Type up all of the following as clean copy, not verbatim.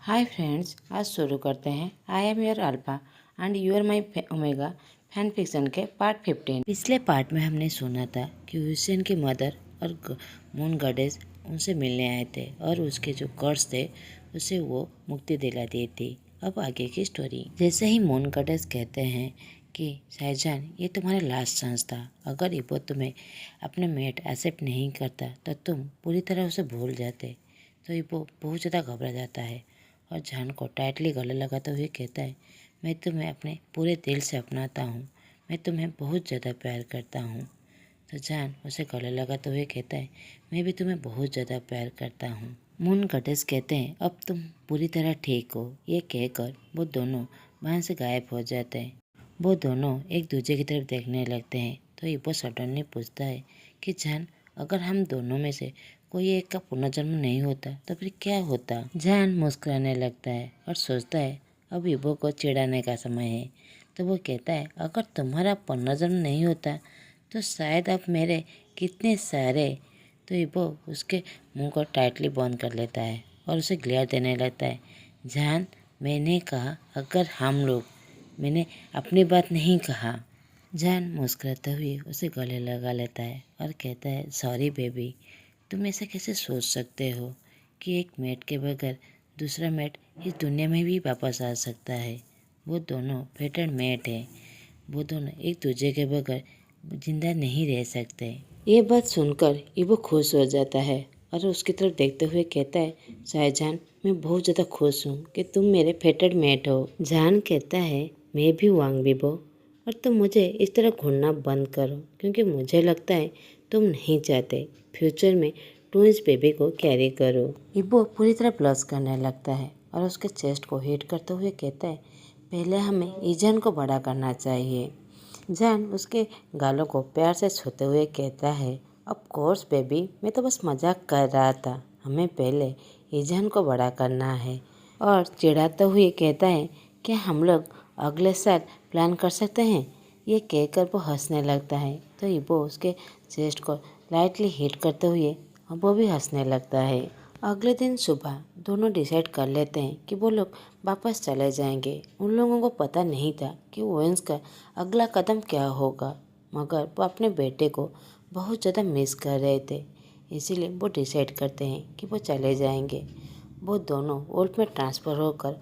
Hi friends, आज शुरू करते हैं I am your alpha and you are my omega fan fiction के पार्ट 15। पिछले पार्ट में हमने सुना था कि हुसैन की मदर और मून गॉडेस उनसे मिलने आए थे और उसके जो कर्स थे उसे वो मुक्ति दिला दी थी। अब आगे की स्टोरी। जैसे ही मून गॉडेस कहते हैं कि शाहजहान, ये तुम्हारा लास्ट चांस था। अगर इबो तुम्हें अपने मेट एक्सेप्ट नहीं करता तो तुम पूरी तरह उसे भूल जाते। तो इबो बहुत ज़्यादा घबरा जाता है और जान को टाइटली गले लगाते हुए कहता है, मैं तुम्हें अपने पूरे दिल से अपनाता हूँ, मैं तुम्हें बहुत ज़्यादा प्यार करता हूँ। तो जान उसे गले लगाते हुए कहता है, मैं भी तुम्हें बहुत ज़्यादा प्यार करता हूँ। मून गॉडेस कहते हैं, अब तुम पूरी तरह ठीक हो। ये कहकर वो दोनों वहाँ से गायब हो जाते हैं। वो दोनों एक दूसरे की तरफ देखने लगते हैं। तो इबो सडनली पूछता है कि जान, अगर हम दोनों में से कोई एक का पुनर्जन्म नहीं होता तो फिर क्या होता? जान मुस्कुराने लगता है और सोचता है अब इबो को चिढ़ाने का समय है। तो वो कहता है, अगर तुम्हारा पुनर्जन्म नहीं होता तो शायद अब मेरे कितने सारे। तो इबो उसके मुंह को टाइटली बंद कर लेता है और उसे ग्लेयर देने लगता है। जान, मैंने कहा अगर हम लोग, मैंने अपनी बात नहीं कहा। जान मुस्कुराते हुए उसे गले लगा लेता है और कहता है, सॉरी बेबी, तुम ऐसा कैसे सोच सकते हो कि एक मेट के बगैर दूसरा मेट इस दुनिया में भी वापस आ सकता है। वो दोनों फेटेड मेट है, वो दोनों एक दूसरे के बगैर जिंदा नहीं रह सकते। ये बात सुनकर इबो खुश हो जाता है और उसकी तरफ देखते हुए कहता है, शाहजहान, मैं बहुत ज़्यादा खुश हूँ कि तुम मेरे फेटेड मेट हो। जान कहता है, मैं भी वांग बिबो, और तुम मुझे इस तरह घूरना बंद करो क्योंकि मुझे लगता है तुम नहीं चाहते फ्यूचर में ट्विंस बेबी को कैरी करो। इबो पूरी तरह ब्लश करने लगता है और उसके चेस्ट को हिट करते हुए कहता है, पहले हमें ईजान को बड़ा करना चाहिए। जान उसके गालों को प्यार से छूते हुए कहता है, ऑफ कोर्स बेबी, मैं तो बस मजाक कर रहा था, हमें पहले ईजान को बड़ा करना है। और चिढ़ाते हुए कहता है, क्या हम लोग अगले साल प्लान कर सकते हैं? ये कहकर वो हंसने लगता है। तो इबो उसके चेस्ट को लाइटली हिट करते हुए वो भी हंसने लगता है। अगले दिन सुबह दोनों डिसाइड कर लेते हैं कि वो लोग वापस चले जाएंगे। उन लोगों को पता नहीं था कि ओवेंस का अगला कदम क्या होगा, मगर वो अपने बेटे को बहुत ज़्यादा मिस कर रहे थे, इसीलिए वो डिसाइड करते हैं कि वो चले जाएंगे। वो दोनों वोल्ट में ट्रांसफ़र होकर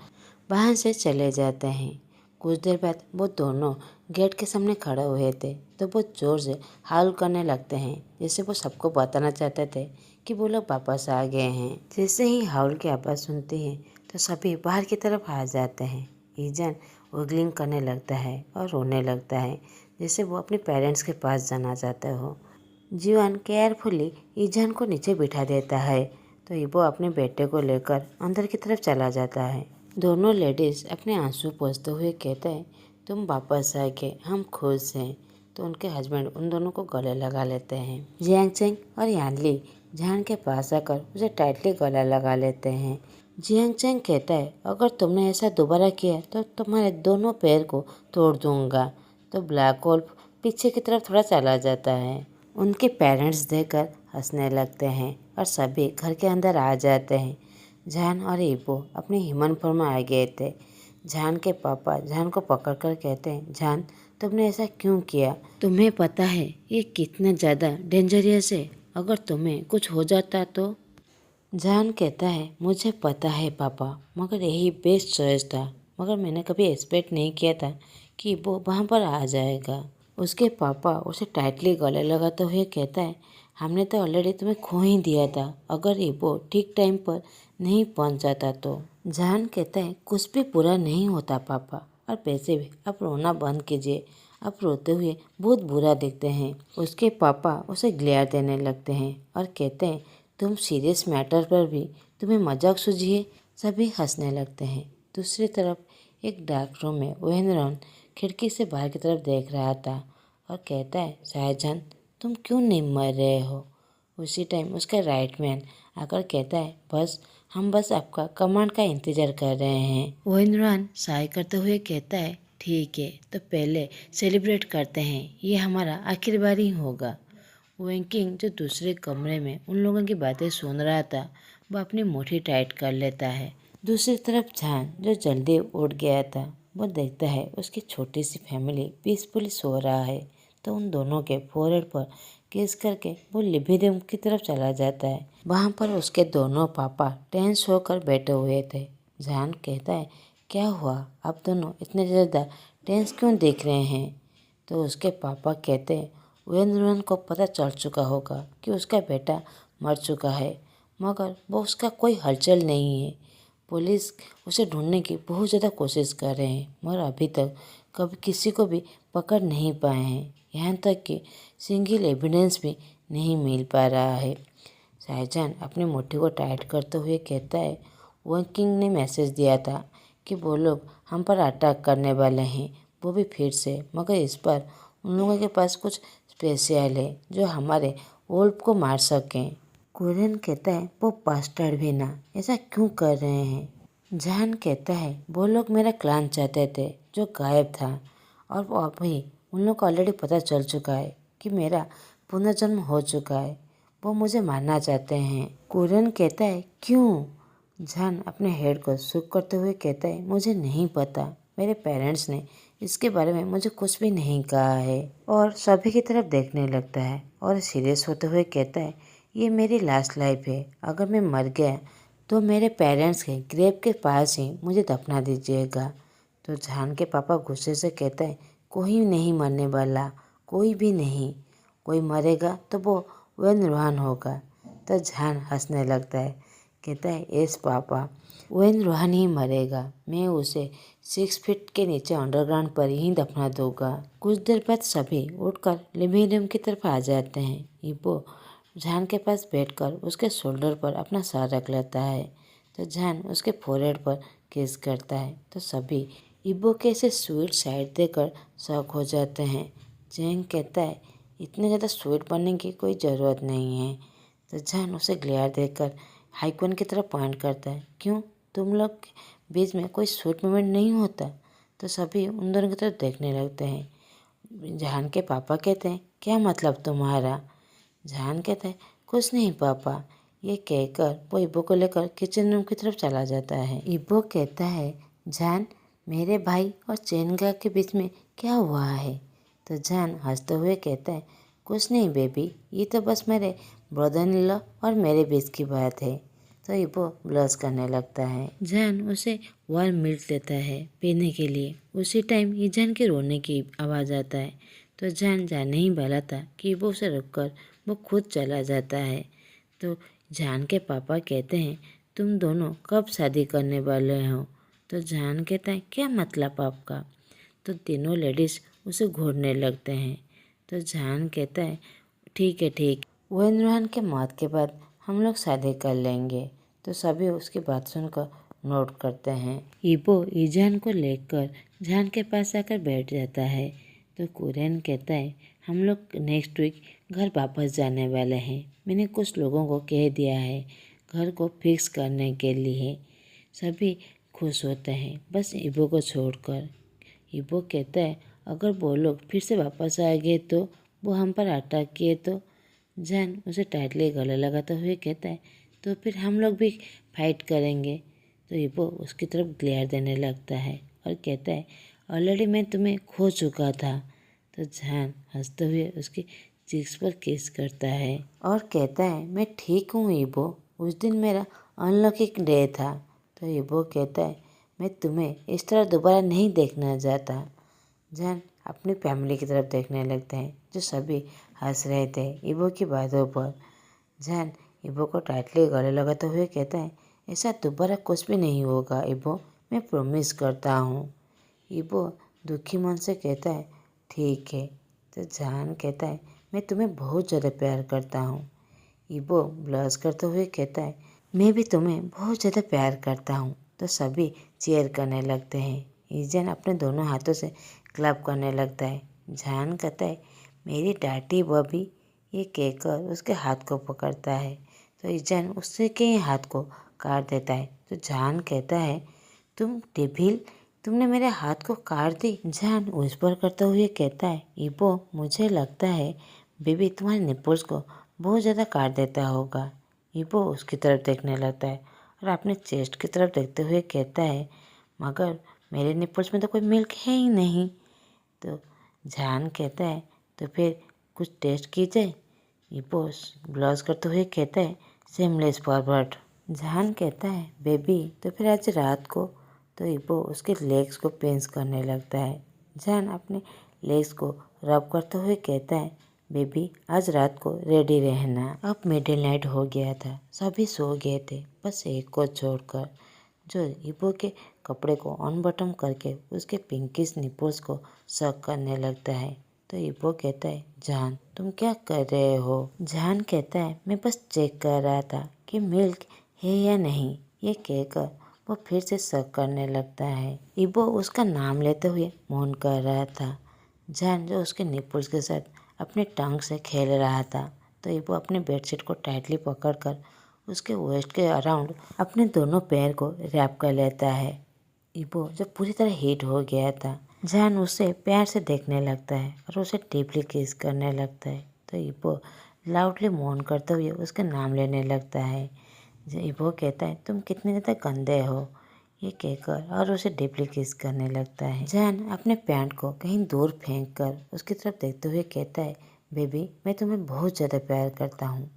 वहाँ से चले जाते हैं। कुछ देर बाद वो दोनों गेट के सामने खड़े हुए थे तो वो जोर से हाउल करने लगते हैं, जैसे वो सबको बताना चाहते थे कि वो लोग वापस आ गए हैं। जैसे ही हाउल की आवाज़ सुनते हैं तो सभी बाहर की तरफ आ जाते हैं। ईजान विगलिंग करने लगता है और रोने लगता है, जैसे वो अपने पेरेंट्स के पास जाना चाहता हो। जीवन केयरफुली ईजान को नीचे बिठा देता है तो इबो अपने बेटे को लेकर अंदर की तरफ चला जाता है। दोनों लेडीज अपने आंसू पोंछते हुए कहते हैं, तुम वापस आ गए, हम खुश हैं। तो उनके हस्बैंड उन दोनों को गले लगा लेते हैं। जियांग चेंग और यानली जान के पास आकर उसे टाइटली गला लगा लेते हैं। जियांग चेंग कहता है, अगर तुमने ऐसा दोबारा किया तो तुम्हारे दोनों पैर को तोड़ दूंगा। तो ब्लैक वुल्फ पीछे की तरफ थोड़ा चला जाता है। उनके पेरेंट्स देखकर हंसने लगते हैं और सभी घर के अंदर आ जाते हैं। जान और इबो अपने ह्यूमन फॉर्म में आ गए थे। जान के पापा जान को पकड़कर कहते हैं, जान, तुमने ऐसा क्यों किया? तुम्हें पता है ये कितना ज़्यादा डेंजरियस है, अगर तुम्हें कुछ हो जाता तो? जान कहता है, मुझे पता है पापा, मगर यही बेस्ट चॉइस था, मगर मैंने कभी एक्सपेक्ट नहीं किया था कि वो वहाँ पर आ जाएगा। उसके पापा उसे टाइटली गले लगाते हुए कहता है, हमने तो ऑलरेडी तुम्हें खो ही दिया था, अगर इबो ठीक टाइम पर नहीं पहुँच जाता तो। जान कहता है, कुछ भी बुरा नहीं होता पापा, और वैसे भी आप रोना बंद कीजिए, आप रोते हुए बहुत बुरा दिखते हैं। उसके पापा उसे ग्लेयर देने लगते हैं और कहते हैं, तुम सीरियस मैटर पर भी तुम्हें मजाक सूझिए। सभी हंसने लगते हैं। दूसरी तरफ एक डार्क रूम में ओहेनरॉन खिड़की से बाहर की तरफ देख रहा था और कहता है, शाहजहान, तुम क्यों नहीं मर रहे हो? उसी टाइम उसका राइट मैन आकर कहता है, हम बस आपका कमांड का इंतजार कर रहे हैं। ओहेनरॉन साय करते हुए कहता है, ठीक है, तो पहले सेलिब्रेट करते हैं, ये हमारा आखिरी बार ही होगा। वेंकिंग जो दूसरे कमरे में उन लोगों की बातें सुन रहा था, वो अपनी मुट्ठी टाइट कर लेता है दूसरी तरफ जान जो जल्दी उठ गया था, वो देखता है उसकी छोटी सी फैमिली पीसफुली सो रहा है, तो उन दोनों के फोरहेड पर किस करके वो लिविंग रूम की तरफ चला जाता है। वहाँ पर उसके दोनों पापा टेंस होकर बैठे हुए थे। जान कहता है, क्या हुआ, आप दोनों इतने ज़्यादा टेंस क्यों दिख रहे हैं? तो उसके पापा कहते हैं, वीरेंद्र को पता चल चुका होगा कि उसका बेटा मर चुका है, मगर वो उसका कोई हलचल नहीं है। पुलिस उसे ढूंढने की बहुत ज़्यादा कोशिश कर रहे हैं, मगर अभी तक कभी किसी को भी पकड़ नहीं पाए हैं। यहाँ तक कि सिंगल एविडेंस भी नहीं मिल पा रहा है। शाहजहान अपनी मुट्ठी को टाइट करते हुए कहता है, वन किंग ने मैसेज दिया था कि वो लोग हम पर अटैक करने वाले हैं, वो भी फिर से, मगर इस बार उन लोगों के पास कुछ स्पेशल है जो हमारे वोल्फ को मार सकें। कुरियन कहता है, वो बास्टर्ड भी ना ऐसा क्यों कर रहे हैं? जहान कहता है, वो लोग मेरा क्लान चाहते थे जो गायब था, और वो अभी उन लोग को ऑलरेडी पता चल चुका है कि मेरा पुनर्जन्म हो चुका है, वो मुझे मारना चाहते हैं। कुरियन कहता है, क्यों? जहान अपने हेड को सुक करते हुए कहता है, मुझे नहीं पता, मेरे पेरेंट्स ने इसके बारे में मुझे कुछ भी नहीं कहा है। और सभी की तरफ देखने लगता है और सीरियस होते हुए कहता है, ये मेरी लास्ट लाइफ है, अगर मैं मर गया तो मेरे पेरेंट्स के ग्रेव के पास ही मुझे दफना दीजिएगा। तो जहान के पापा गुस्से से कहते हैं, कोई नहीं मरने वाला, कोई भी नहीं, कोई मरेगा तो वो वेन रूहान होगा। तो जहान हंसने लगता है, कहता है, एस पापा, वेन रूहान ही मरेगा, मैं उसे 6 फीट के नीचे अंडरग्राउंड पर ही दफना दूंगा। कुछ देर बाद सभी उठकर लिविंग रूम की तरफ आ जाते हैं। इबो जहान के पास बैठकर उसके शोल्डर पर अपना सर रख लेता है, तो जहान उसके फोरहेड पर किस करता है, तो सभी इबो के ऐसे स्वीट साइड देकर शॉक हो जाते हैं। जैंग कहता है, इतने ज़्यादा स्वीट बनने की कोई ज़रूरत नहीं है। तो जहान उसे ग्लेयर देकर हाइक्वन की तरफ पॉइंट करता है, क्यों, तुम लोग के बीच में कोई स्वीट मोमेंट नहीं होता? तो सभी उन दोनों की तरफ देखने लगते हैं। जहान के पापा कहते हैं, क्या मतलब तुम्हारा? जहान कहता है, कुछ नहीं पापा। ये कहकर वो इबो को लेकर किचन रूम की तरफ चला जाता है। इबो कहता है, जहान, मेरे भाई और चेनगा के बीच में क्या हुआ है? तो जहान हंसते हुए कहता है, कुछ नहीं बेबी, ये तो बस मेरे ब्रदर इन लॉ और मेरे बीच की बात है। तो इबो ब्लश करने लगता है। जहान उसे वार्म मिल्क देता है पीने के लिए। उसी टाइम ईजान के रोने की आवाज़ आता है, तो जहान जाने ही वाला था कि इबो उसे रोककर वो खुद चला जाता है। तो जहान के पापा कहते हैं, तुम दोनों कब शादी करने वाले हो? तो जहान कहता है, क्या मतलब आपका? तो तीनों लेडीज उसे घूरने लगते हैं। तो जहान कहता है, ठीक है ठीक, वेन रूहान के मौत के बाद हम लोग शादी कर लेंगे। तो सभी उसकी बात सुनकर नोट करते हैं। इबो ईजान को लेकर जहान के पास आकर बैठ जाता है। तो कुरियन कहता है, हम लोग नेक्स्ट वीक घर वापस जाने वाले हैं। मैंने कुछ लोगों को कह दिया है घर को फिक्स करने के लिए। सभी खुश होते हैं, बस इबो को छोड़कर। इबो कहता है, अगर वो लोग फिर से वापस आ गए तो वो हम पर अटैक किए तो? जैन उसे टाइटली गले लगाते हुए कहता है, तो फिर हम लोग भी फाइट करेंगे। तो इबो उसकी तरफ ग्लेयर देने लगता है और कहता है, ऑलरेडी मैं तुम्हें खो चुका था। तो जहान हंसते हुए उसकी चीक्स पर किस करता है और कहता है, मैं ठीक हूँ इबो, उस दिन मेरा अनलकी डे था। तो इबो कहता है, मैं तुम्हें इस तरह दोबारा नहीं देखना चाहता। जहान अपनी फैमिली की तरफ देखने लगते हैं, जो सभी हंस रहे थे इबो की बातों पर। जहान इबो को टाइटली गले लगाते हुए कहता है, ऐसा दोबारा कुछ भी नहीं होगा इबो, मैं प्रॉमिस करता हूँ। इबो दुखी मन से कहता है, ठीक है। तो जहान कहता है, मैं तुम्हें बहुत ज़्यादा प्यार करता हूँ। इबो ब्लश करते हुए कहता है, मैं भी तुम्हें बहुत ज़्यादा प्यार करता हूँ। तो सभी चीयर करने लगते हैं। ईजान अपने दोनों हाथों से क्लैप करने लगता है। जहान कहता है, मेरी डाटी बॉबी, ये कहकर उसके हाथ को पकड़ता है। तो ईजान उससे के हाथ को काट देता है। तो जहान कहता है, तुम डेविल, तुमने मेरे हाथ को काट दी। जहान व्हिस्पर करते हुए कहता है, इबो मुझे लगता है बेबी तुम्हारे निप्पल्स को बहुत ज़्यादा काट देता होगा। इबो उसकी तरफ देखने लगता है और अपने चेस्ट की तरफ देखते हुए कहता है, मगर मेरे निपल्स में तो कोई मिल्क है ही नहीं। तो जहान कहता है, तो फिर कुछ टेस्ट की जाए। इबो ब्लश करते हुए कहता है, सेमलेस फॉरवर्ड। जहान कहता है, बेबी तो फिर आज रात को। तो इबो उसके लेग्स को पिंच करने लगता है। जहान अपने लेग्स को रब करते हुए कहता है, बेबी आज रात को रेडी रहना। अब मिडिल नाइट हो गया था, सभी सो गए थे, बस एक को छोड़कर, जो इबो के कपड़े को अनबटन करके उसके पिंकिश निपल्स को शक करने लगता है। तो इबो कहता है, जान तुम क्या कर रहे हो? जान कहता है, मैं बस चेक कर रहा था कि मिल्क है या नहीं। ये कहकर वो फिर से शक करने लगता है। इबो उसका नाम लेते हुए मौन कर रहा था। जान जो उसके निपल्स के साथ अपने टंग से खेल रहा था। तो इबो अपने बेडशीट को टाइटली पकड़कर उसके वेस्ट के अराउंड अपने दोनों पैर को रैप कर लेता है। इबो जब पूरी तरह हीट हो गया था, जान उसे प्यार से देखने लगता है और उसे डीपली किस करने लगता है। तो इबो लाउडली मौन करते हुए उसका नाम लेने लगता है। इबो कहता है, तुम कितने ज़्यादा गंदे हो, ये कहकर और उसे डीपली किस करने लगता है। जान अपने पैंट को कहीं दूर फेंक कर उसकी तरफ देखते हुए कहता है, बेबी मैं तुम्हें बहुत ज़्यादा प्यार करता हूँ।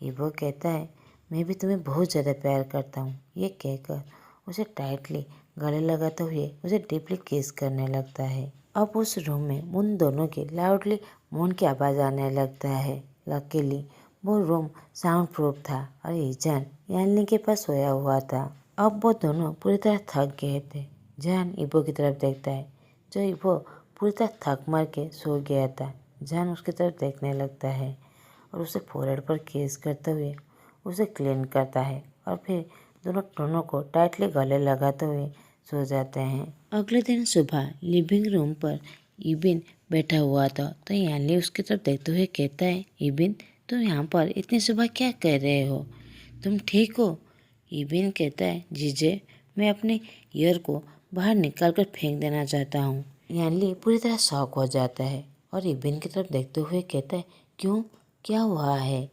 इबो कहता है, मैं भी तुम्हें बहुत ज़्यादा प्यार करता हूँ। ये कहकर उसे टाइटली गले लगाते हुए उसे डीपली किस करने लगता है। अब उस रूम में उन दोनों की लाउडली मौन की आवाज़ आने लगता है। लकीली वो रूम साउंड प्रूफ था और ईजान यानली के पास सोया हुआ था। अब वो दोनों पूरी तरह थक गए थे। जान इबो की तरफ देखता है, जो इबो पूरी तरह थक मर के सो गया था। जान उसकी तरफ देखने लगता है और उसे फोरहेड पर किस करते हुए उसे क्लीन करता है और फिर दोनों को टाइटली गले लगाते हुए सो जाते हैं। अगले दिन सुबह लिविंग रूम पर इबिन बैठा हुआ था। तो यानली उसकी तरफ देखते हुए कहता है, इबिन तुम यहाँ पर इतनी सुबह क्या कर रहे हो? तुम ठीक हो? इबिन कहता है, जीजे मैं अपने ईयर को बाहर निकाल कर फेंक देना चाहता हूँ। यानली पूरी तरह शॉक हो जाता है और इबिन की तरफ देखते हुए कहता है, क्यों, क्या हुआ है?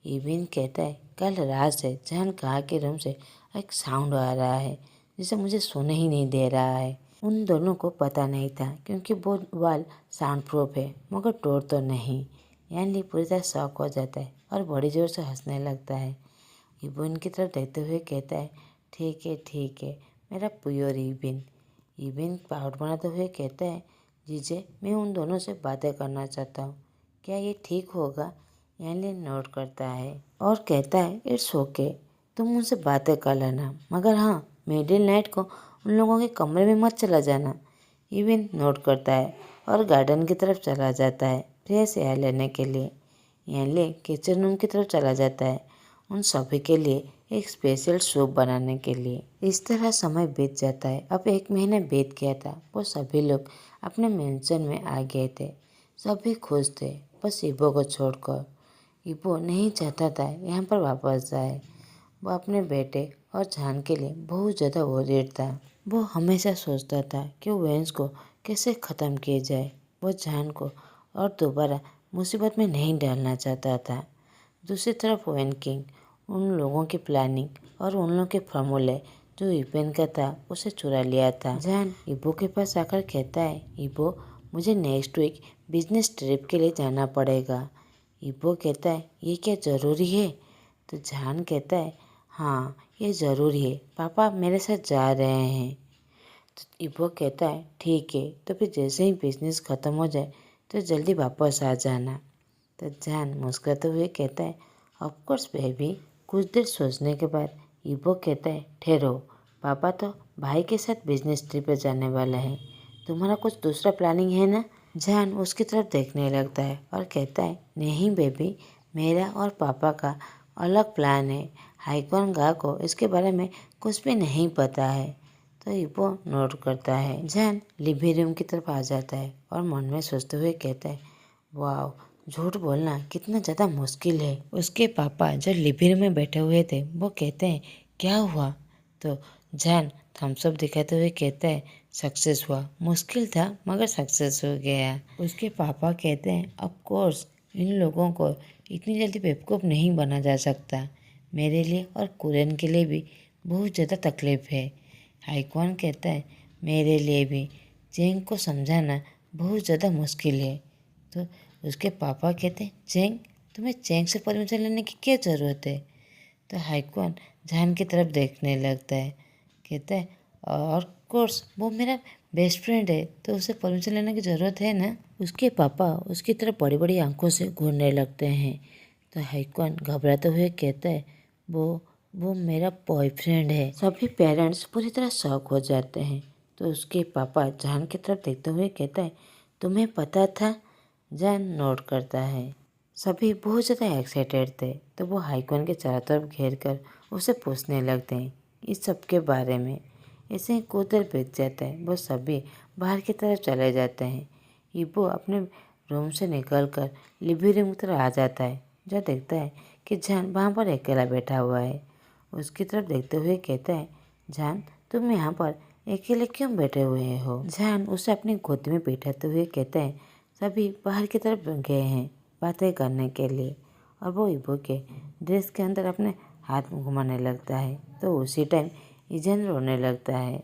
इबिन कहता है, कल रात से जान कहा के रूम से एक साउंड आ रहा है जिसे मुझे सोने ही नहीं दे रहा है। उन दोनों को पता नहीं था क्योंकि वो वाल साउंड प्रूफ है, मगर डोर तो नहीं। यानली पूरी तरह शॉक हो जाता है और बड़ी जोर से हंसने लगता है। इबिन की तरफ देखते हुए कहता है, ठीक है मेरा प्योर इबिन। इबिन पाउट बनाते हुए कहता है, जीजे मैं उन दोनों से बातें करना चाहता हूँ, क्या ये ठीक होगा? यानली नोट करता है और कहता है, इट्स ओके तुम उनसे बातें कर लेना, मगर हाँ मिडिल नाइट को उन लोगों के कमरे में मत चला जाना। इबिन नोट करता है और गार्डन की तरफ चला जाता है फ्रेश एयर लेने के लिए। यानली किचन रूम की तरफ चला जाता है उन सभी के लिए एक स्पेशल सूप बनाने के लिए। इस तरह समय बीत जाता है। अब 1 महीना बीत गया था। वो सभी लोग अपने मेंशन में आ गए थे। सभी खुश थे, बस इबो को छोड़कर। इबो नहीं चाहता था यहाँ पर वापस जाए। वो अपने बेटे और जान के लिए बहुत ज़्यादा वरीड था। वो हमेशा सोचता था कि वेंस को कैसे ख़त्म किया जाए। वो जान को और दोबारा मुसीबत में नहीं डालना चाहता था। दूसरी तरफ वेन किंग उन लोगों की प्लानिंग और उन लोगों के फॉर्मूले जो इबिन का था उसे चुरा लिया था। जान इबो के पास आकर कहता है, इबो मुझे नेक्स्ट वीक बिजनेस ट्रिप के लिए जाना पड़ेगा। इबो कहता है, ये क्या ज़रूरी है? तो जान कहता है, हाँ ये ज़रूरी है, पापा मेरे साथ जा रहे हैं। तो इबो कहता है, ठीक है तो फिर जैसे ही बिजनेस ख़त्म हो जाए तो जल्दी वापस आ जाना। तो जान मुस्कुराते हुए कहता है, ऑफ कोर्स बेबी। कुछ देर सोचने के बाद इबो कहता है, ठहरो, पापा तो भाई के साथ बिजनेस ट्रिप पे जाने वाला है, तुम्हारा कुछ दूसरा प्लानिंग है ना? जान उसकी तरफ देखने लगता है और कहता है, नहीं बेबी मेरा और पापा का अलग प्लान है। हाइकॉन गा को इसके बारे में कुछ भी नहीं पता है। तो इबो नोट करता है। जान लिविंग रूम की तरफ आ जाता है और मन में सोचते हुए कहता है, वाह झूठ बोलना कितना ज़्यादा मुश्किल है। उसके पापा जो लिविंग रूम में बैठे हुए थे वो कहते हैं, क्या हुआ? तो जान थम्स अप दिखाते हुए कहता है, सक्सेस हुआ, मुश्किल था मगर सक्सेस हो गया। उसके पापा कहते हैं, ऑफ कोर्स इन लोगों को इतनी जल्दी बेवकूफ़ नहीं बना जा सकता। मेरे लिए और कुरन के लिए भी बहुत ज़्यादा तकलीफ है। हाईक्वान कहता है मेरे लिए भी चेंग को समझाना बहुत ज़्यादा मुश्किल है। तो उसके पापा कहते हैं चेंग, तुम्हें चेंग से परमिशन लेने की क्या ज़रूरत है। तो हाईक्वान जान की तरफ देखने लगता है, कहता है और कोर्स वो मेरा बेस्ट फ्रेंड है तो उसे परमिशन लेने की ज़रूरत है ना। उसके पापा उसकी तरफ बड़ी बड़ी आंखों से घूरने लगते हैं। तो हाईक्वान घबराते हुए कहता है वो मेरा बॉयफ्रेंड है। सभी पेरेंट्स पूरी तरह शॉक हो जाते हैं। तो उसके पापा जान की तरफ देखते हुए कहता है तुम्हें पता था। जान नोट करता है। सभी बहुत ज़्यादा एक्साइटेड थे। तो वो हाईक्वान के चारों तरफ घेर कर उसे पूछने लगते हैं इस सब के बारे में। ऐसे ही कुछ देर बीत जाता है। वो सभी बाहर की तरफ चले जाते हैं। इबो अपने रूम से निकलकर लिविंग रूम की तरफ आ जाता है, जो देखता है कि जान वहाँ पर अकेला बैठा हुआ है। उसकी तरफ देखते हुए कहता है जान, तुम यहाँ पर अकेले क्यों बैठे हुए हो। जान उसे अपनी गोद में बैठाते हुए कहता है सभी बाहर की तरफ गए हैं बातें करने के लिए। और वो इबो के ड्रेस के अंदर अपने हाथ घुमाने लगता है। तो उसी टाइम ईजान रोने लगता है।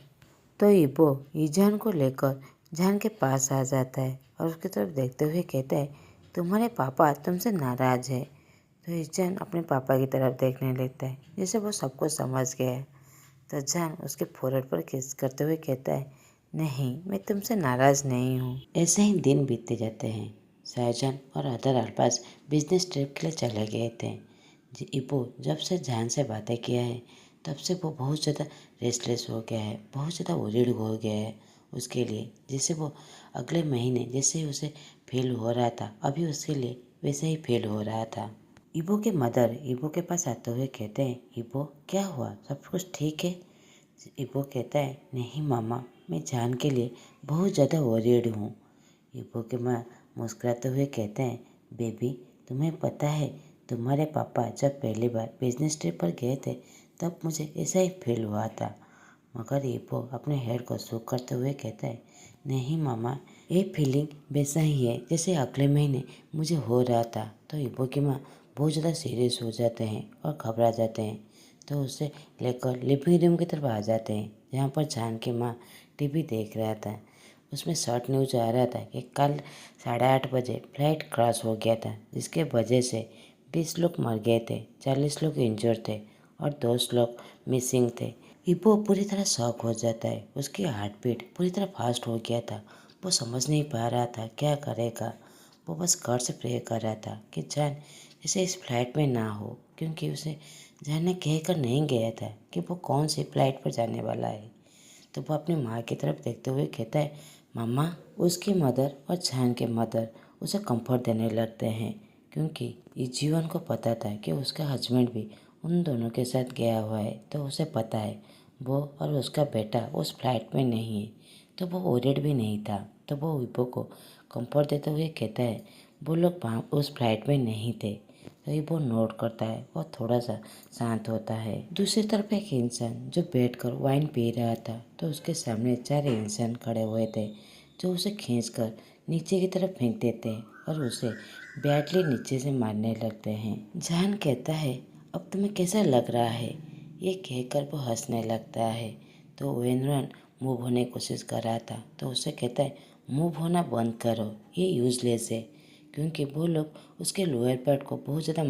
तो इबो ईजान को लेकर जान के पास आ जाता है और उसकी तरफ देखते हुए कहता है तुम्हारे पापा तुमसे नाराज़ है। तो ईजान अपने पापा की तरफ देखने लगता है जैसे वो सब कुछ समझ गया है। तो जान उसके फोrehead पर किस करते हुए कहता है नहीं, मैं तुमसे नाराज़ नहीं हूँ। ऐसे ही दिन बीतते जाते हैं। शाहजहान और अदर अल्फाज बिजनेस ट्रिप के लिए चले गए थे। इबो जब से जान से बातें किया है तब से वो बहुत ज़्यादा रेस्टलेस हो गया है, बहुत ज़्यादा वरीड हो गया है उसके लिए। जैसे वो अगले महीने जैसे ही उसे फील हो रहा था अभी उसके लिए वैसे ही फील हो रहा था। इबो के मदर इबो के पास आते हुए कहते हैं इबो क्या हुआ, सब कुछ ठीक है। इबो कहता है नहीं मामा, मैं जान के लिए बहुत ज़्यादा वरीड हूँ। इबो के माँ मुस्कुराते हुए कहते हैं बेबी, तुम्हें पता है तुम्हारे पापा जब पहली बार बिजनेस ट्रिप पर गए थे तब मुझे ऐसा ही फील हुआ था। मगर इबो अपने हेड को शो करते हुए कहता है नहीं मामा, ये फीलिंग वैसा ही है जैसे अगले महीने मुझे हो रहा था। तो इबो की माँ बहुत ज़्यादा सीरियस हो जाते हैं और घबरा जाते हैं। तो उसे लेकर लिविंग रूम की तरफ आ जाते हैं जहाँ पर जान की माँ टीवी देख रहा था। उसमें शॉर्ट न्यूज आ रहा था कि कल 8:30 बजे फ्लाइट क्रैश हो गया था जिसके वजह से 20 लोग मर गए थे, 40 लोग इंजर्ड थे और 2 लोग मिसिंग थे। इबो पूरी तरह शॉक हो जाता है। उसकी हार्ट बीट पूरी तरह फास्ट हो गया था। वो समझ नहीं पा रहा था क्या करेगा। वो बस गॉड से प्रे कर रहा था कि जान जैसे इस फ्लाइट में ना हो, क्योंकि उसे जान ने कह कर नहीं गया था कि वो कौन सी फ्लाइट पर जाने वाला है। तो वो अपनी माँ की तरफ देखते हुए कहता है मम्मा। उसकी मदर और जान के मदर उसे कंफर्ट देने लगते हैं क्योंकि इस जीवन को पता था कि उसका हस्बैंड भी उन दोनों के साथ गया हुआ है। तो उसे पता है वो और उसका बेटा उस फ्लाइट में नहीं है, तो वो वरीड भी नहीं था। तो वो विपो को कंफर्ट देते हुए कहता है वो लोग वहाँ उस फ्लाइट में नहीं थे। तो ये वो नोट करता है और थोड़ा सा शांत होता है। दूसरी तरफ एक इंसान जो बैठकर वाइन पी रहा था। तो उसके सामने 4 इंसान खड़े हुए थे जो उसे खींचकर नीचे की तरफ फेंक देते हैं और उसे बैटली नीचे से मारने लगते हैं। जान कहता है अब तुम्हें कैसा लग रहा है। ये कहकर वो हंसने लगता है। तो वेनरन मूव होने की कोशिश कर रहा था तो उसे कहता है मूव होना बंद करो, ये यूजलेस है। क्योंकि वो लोग उसके लोअर पार्ट को बहुत ज़्यादा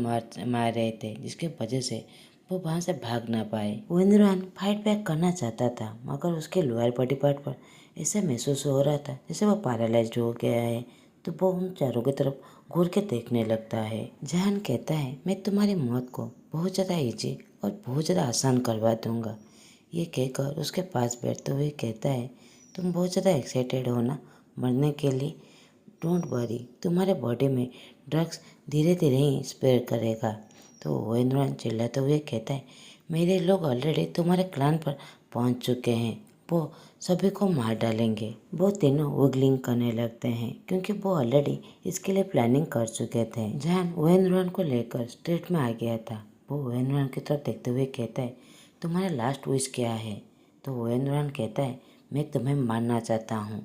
मार रहे थे जिसके वजह से वो वहाँ से भाग ना पाए। वेंद्रन फाइट बैक करना चाहता था मगर उसके लोअर बॉडी पार्ट पर ऐसा महसूस हो रहा था जैसे वो पैरालाइज्ड हो गया है। तो वो उन चारों की तरफ घूर के देखने लगता है। जहान कहता है मैं तुम्हारी मौत को बहुत ज़्यादा ईजी और बहुत ज़्यादा आसान करवा दूंगा। ये कहकर उसके पास बैठते हुए कहता है तुम बहुत ज़्यादा एक्साइटेड हो ना मरने के लिए। डोंट वरी, तुम्हारे बॉडी में ड्रग्स धीरे धीरे ही स्प्रेड करेगा। तो वेंद्रन चिल्लाते हुए कहता है मेरे लोग ऑलरेडी तुम्हारे क्लान पर पहुंच चुके हैं, वो सभी को मार डालेंगे। वो तीनों विगलिंग करने लगते हैं क्योंकि वो ऑलरेडी इसके लिए प्लानिंग कर चुके थे। जहान वेंद्रन को लेकर स्ट्रीट में आ गया था। वो वेंद्रन की तरफ देखते हुए कहता है तुम्हारा लास्ट विश क्या है। तो वेंद्रन कहता है मैं तुम्हें मारना चाहता हूँ।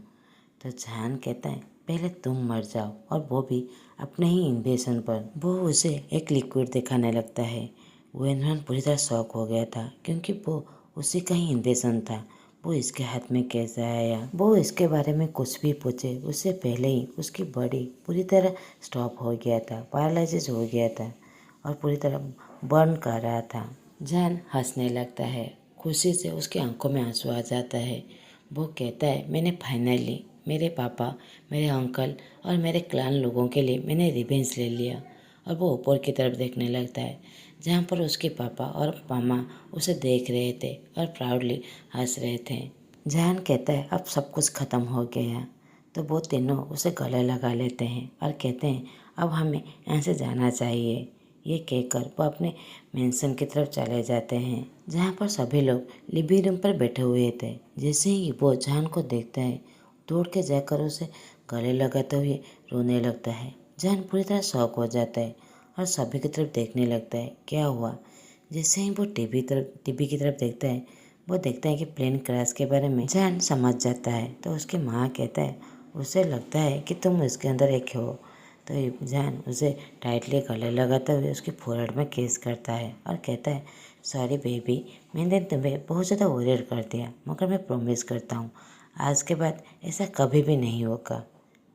तो जहान कहता है पहले तुम मर जाओ और वो भी अपने ही इन्वेशन पर। वो उसे एक लिक्विड दिखाने लगता है। वेनरन पूरी तरह शॉक हो गया था क्योंकि वो उसी का ही इंजेक्शन था, वो इसके हाथ में कैसे आया। वो इसके बारे में कुछ भी पूछे उससे पहले ही उसकी बॉडी पूरी तरह स्टॉप हो गया था, पैरालिसिस हो गया था और पूरी तरह बर्न कर रहा था। जहान हंसने लगता है, खुशी से उसकी आंखों में आंसू आ जाता है। वो कहता है, मैंने फाइनली मेरे पापा, मेरे अंकल और मेरे क्लान लोगों के लिए मैंने रिवेंज ले लिया। और वो ऊपर की तरफ देखने लगता है जहाँ पर उसके पापा और मामा उसे देख रहे थे और प्राउडली हंस रहे थे। जहान कहता है, अब सब कुछ ख़त्म हो गया। तो वो तीनों उसे गले लगा लेते हैं और कहते हैं, अब हमें यहाँ से जाना चाहिए। ये कहकर वो अपने मेंशन की तरफ चले जाते हैं जहाँ पर सभी लोग लिविंग रूम पर बैठे हुए थे। जैसे ही वो जहान को देखता है, दौड़ के जाकर उसे गले लगाते हुए रोने लगता है। जहान पूरी तरह शॉक हो जाता है और सभी की तरफ देखने लगता है, क्या हुआ। जैसे ही वो टीवी की तरफ देखता है, वो देखता है कि प्लेन क्रैश के बारे में जहान समझ जाता है। तो उसकी माँ कहता है, उसे लगता है कि तुम इसके अंदर एक हो। तो जहान उसे टाइटली गले लगाते हुए उसके फोrehead में किस करता है और कहता है, सॉरी बेबी, मैंने तुम्हें बहुत ज़्यादा वरीड कर दिया, मगर मैं प्रॉमिस करता हूँ आज के बाद ऐसा कभी भी नहीं होगा।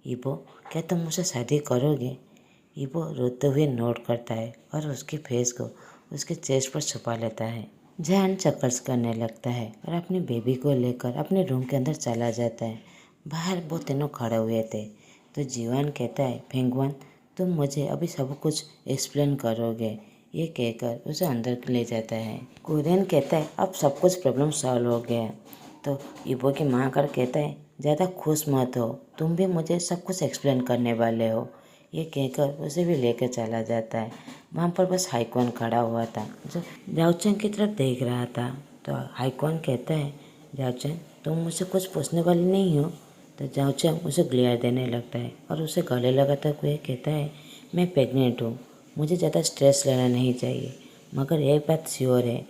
ईबो, क्या तुम मुझसे शादी करोगे? ईबो रोते हुए नोट करता है और उसके फेस को उसके चेस्ट पर छुपा लेता है। जैन चक्कर्स करने लगता है और अपनी बेबी को लेकर अपने रूम के अंदर चला जाता है। बाहर वो तीनों खड़े हुए थे। तो जीवान कहता है, फेंगवान, तुम मुझे अभी सब कुछ एक्सप्लेन करोगे। ये कहकर उसे अंदर ले जाता है। कोरियन कहता है, अब सब कुछ प्रॉब्लम सॉल्व हो गया। तो ईबो की माँ कर कहता है, ज़्यादा खुश मत हो, तुम भी मुझे सब कुछ एक्सप्लेन करने वाले हो। ये कहकर उसे भी लेकर चला जाता है। वहाँ पर बस हाईकॉन खड़ा हुआ था जो जाओचन की तरफ देख रहा था। तो हाईकॉन कहता है, जाओचन, तुम मुझसे कुछ पूछने वाली नहीं हो। तो जाओचन उसे ग्लेयर देने लगता है और उसे गले लगाता हुए कहता है, मैं प्रेग्नेंट हूँ, मुझे ज़्यादा स्ट्रेस लेना नहीं चाहिए, मगर एक बात श्योर है,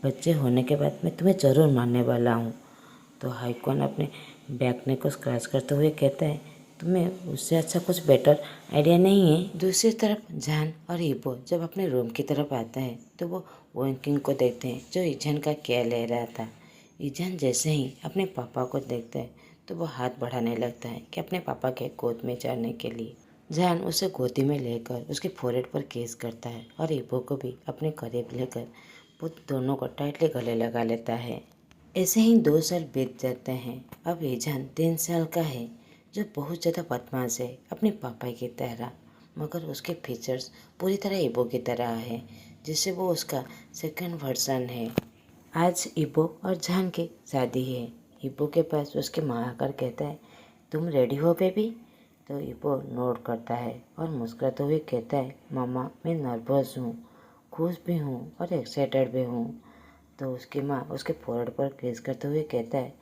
बच्चे होने के बाद मैं तुम्हें ज़रूर मारने वाला हूँ। तो हाईकॉन अपने बैकने को स्क्रैच करते हुए कहता है, तुम्हें उससे अच्छा कुछ बेटर आइडिया नहीं है। दूसरी तरफ जान और ईबो जब अपने रूम की तरफ आता है तो वो वोइंकिंग को देखते हैं जो ईजान का केयर ले रहा था। ईजान जैसे ही अपने पापा को देखता है तो वो हाथ बढ़ाने लगता है कि अपने पापा के गोद में चढ़ने के लिए। जान उसे गोदी में लेकर उसके फोrehead पर केस करता है और ईबो को भी अपने करीब लेकर वो दोनों को टाइटली गले लगा लेता है। ऐसे ही 2 साल बीत जाते हैं। अब ईजान 3 साल का है जो बहुत ज़्यादा बदमाश है अपने पापा की तरह, मगर उसके फीचर्स पूरी तरह ईबो की तरह है, जिससे वो उसका सेकंड वर्जन है। आज ईबो और जान की शादी है। ईबो के पास उसकी माँ आकर कहता है, तुम रेडी हो बेबी? तो ईबो नोट करता है और मुस्कुराते हुए कहता है, मामा, मैं नर्वस हूँ, खुश भी हूँ और एक्साइटेड भी हूँ। तो उसकी माँ उसके फोrehead पर किस करते हुए कहता है,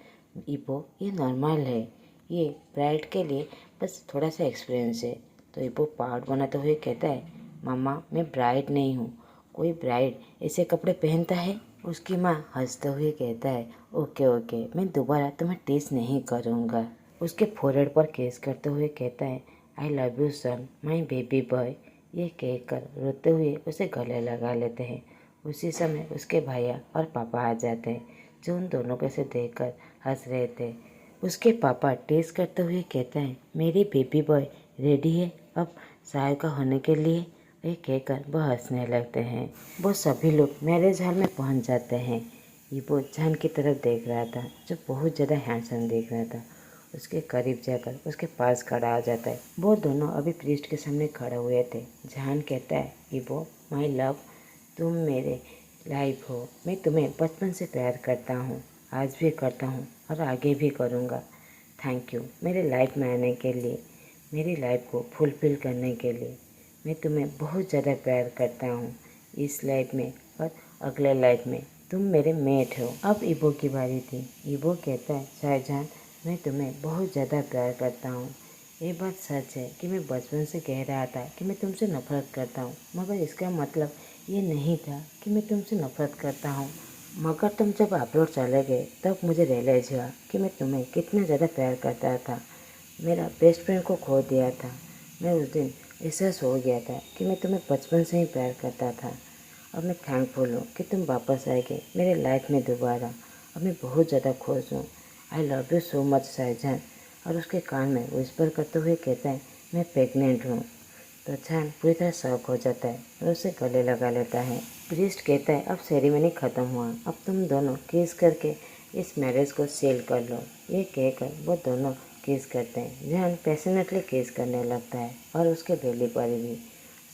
ईबो, ये नॉर्मल है, ये ब्राइड के लिए बस थोड़ा सा एक्सपीरियंस है। तो ईबो पार्ट बनाते हुए कहता है, मामा, मैं ब्राइड नहीं हूँ, कोई ब्राइड ऐसे कपड़े पहनता है? उसकी माँ हंसते हुए कहता है, ओके ओके, मैं दोबारा तुम्हें टेस्ट नहीं करूँगा। उसके फोrehead पर किस करते हुए कहता है, I love you son, my baby boy. ये कहकर रोते हुए उसे गले लगा लेते हैं। उसी समय उसके भैया और पापा आ जाते हैं जो उन दोनों को से देखकर हंस रहे थे। उसके पापा टेस्ट करते हुए कहते हैं, मेरी बेबी बॉय रेडी है अब शादी का होने के लिए। ये कहकर वह हंसने लगते हैं। वो सभी लोग मैरिज हॉल में पहुंच जाते हैं। वो जान की तरफ देख रहा था जो बहुत ज़्यादा हैंडसम देख रहा था। उसके करीब जाकर उसके पास खड़ा आ जाता है। वो दोनों अभी प्रीस्ट के सामने खड़े हुए थे। जान कहता है, ईबो माय लव, तुम मेरे लाइफ हो, मैं तुम्हें बचपन से प्यार करता हूँ, आज भी करता हूँ और आगे भी करूँगा। थैंक यू मेरे लाइफ में आने के लिए, मेरी लाइफ को फुलफिल करने के लिए। मैं तुम्हें बहुत ज़्यादा प्यार करता हूँ, इस लाइफ में और अगले लाइफ में तुम मेरे मेट हो। अब ईबो की बारी थी। ईबो कहता है, शाहजहान, मैं तुम्हें बहुत ज़्यादा प्यार करता हूँ। ये बात सच है कि मैं बचपन से कह रहा था कि मैं तुमसे नफरत करता हूँ, मगर इसका मतलब ये नहीं था कि मैं तुमसे नफरत करता हूँ। मगर तुम जब अब्रॉड चले गए तब मुझे रियलाइज़ हुआ कि मैं तुम्हें कितना ज़्यादा प्यार करता था। मेरा बेस्ट फ्रेंड को खो दिया था। मैं उस दिन एहसास हो गया था कि मैं तुम्हें बचपन से ही प्यार करता था। और मैं थैंकफुल हूँ कि तुम वापस आएगे मेरे लाइफ में दोबारा। और मैं बहुत ज़्यादा खुश हूँ। आई love you so much Shah Jahan. और उसके कान में विस्पर करते हुए कहता है मैं प्रेग्नेंट हूँ। तो जहान पूरी तरह शॉक हो जाता है और उसे गले लगा लेता है। प्रीस्ट कहता है अब सेरेमनी ख़त्म हुआ, अब तुम दोनों किस करके इस मैरिज को सील कर लो। ये कहकर वो दोनों किस करते हैं। जहान पैशनेटली किस करने लगता है और उसके बेली पर भी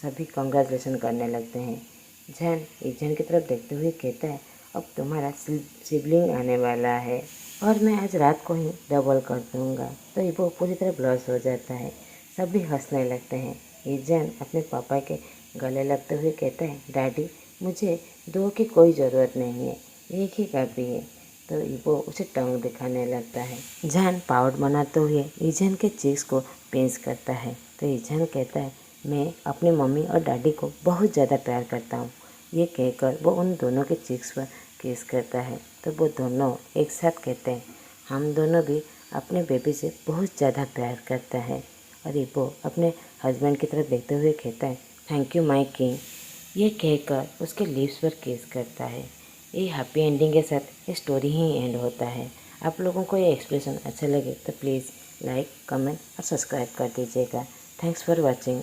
सभी कॉन्ग्रेचुलेसन करने लगते हैं। जैन ईजन की तरफ देखते हुए कहता है अब तुम्हारा सिबलिंग आने वाला है और मैं आज रात को ही डबल कर दूंगा। तो वो पूरी तरह ब्लश हो जाता है। सभी हंसने लगते हैं। ईजन अपने पापा के गले लगते हुए कहता है डैडी मुझे दो की कोई ज़रूरत नहीं है, एक ही काफ़ी है। तो वो उसे टंग दिखाने लगता है। जहान पाउडर बनाते हुए ईजन के चीक्स को पिंच करता है। तो ईजन कहता है मैं अपनी मम्मी और डैडी को बहुत ज़्यादा प्यार करता हूँ। ये कहकर वो उन दोनों के चीक्स पर किस करता है। तो वो दोनों एक साथ कहते हैं हम दोनों भी अपने बेबी से बहुत ज़्यादा प्यार करता है। और वो अपने हस्बैंड की तरफ देखते हुए कहता है थैंक यू माई किंग। ये कहकर उसके लिप्स पर किस करता है। ये हैप्पी एंडिंग के साथ ये स्टोरी ही एंड होता है। आप लोगों को ये एक्सप्रेशन अच्छा लगे तो प्लीज़ लाइक कमेंट और सब्सक्राइब कर दीजिएगा। Thanks for watching.